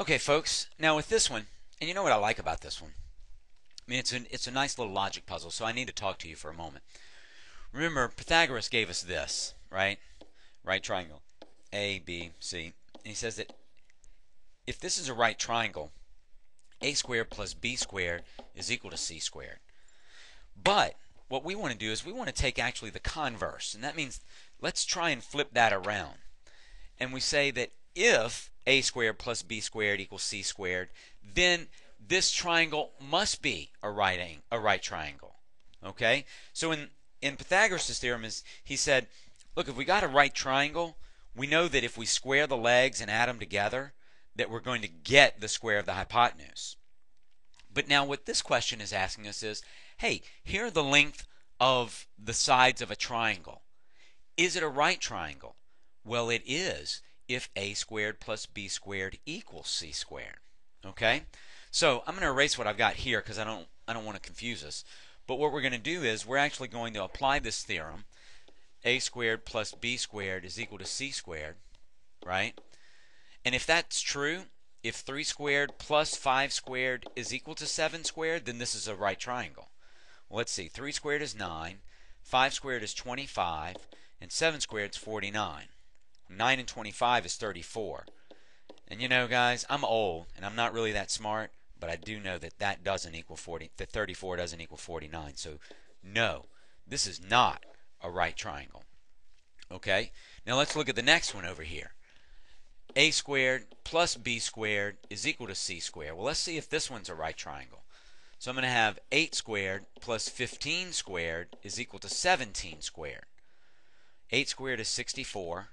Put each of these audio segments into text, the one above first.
Okay, folks, now with this one, and you know what I like about this one? I mean, it's a nice little logic puzzle, so I need to talk to you for a moment. Remember, Pythagoras gave us this, right? Right triangle, A, B, C. And he says that if this is a right triangle, a squared plus b squared is equal to c squared. But what we want to do is we want to take actually the converse, and that means let's try and flip that around. And we say that if a squared plus b squared equals c squared, then this triangle must be a right triangle. Okay? So in Pythagoras' theorem, he said, look, if we got a right triangle, we know that if we square the legs and add them together, that we're going to get the square of the hypotenuse. But now what this question is asking us is, hey, here are the length of the sides of a triangle. Is it a right triangle? Well, it is if a squared plus b squared equals c squared. Okay? So I'm going to erase what I've got here because I don't want to confuse us. But what we're going to do is we're actually going to apply this theorem. A squared plus b squared is equal to c squared, right? And if that's true, if 3 squared plus 5 squared is equal to 7 squared, then this is a right triangle. Well, let's see. 3 squared is 9, 5 squared is 25, and 7 squared is 49. 9 and 25 is 34. And you know, guys, I'm old, and I'm not really that smart, but I do know that that doesn't equal 40, that 34 doesn't equal 49. So, no, this is not a right triangle. Okay? Now let's look at the next one over here. A squared plus b squared is equal to c squared. Well, let's see if this one's a right triangle. So I'm going to have 8 squared plus 15 squared is equal to 17 squared. 8 squared is 64.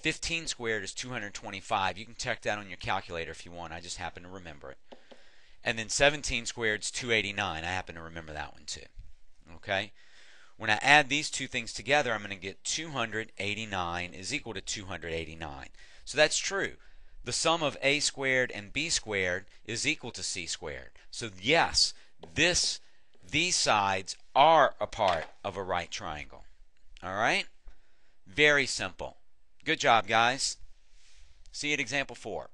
15 squared is 225. You can check that on your calculator if you want. I just happen to remember it. And then 17 squared is 289. I happen to remember that one too. Okay? When I add these two things together, I'm going to get 289 is equal to 289. So that's true. The sum of a squared and b squared is equal to c squared. So yes, these sides are a part of a right triangle. All right? Very simple. Good job, guys. See you at example 4.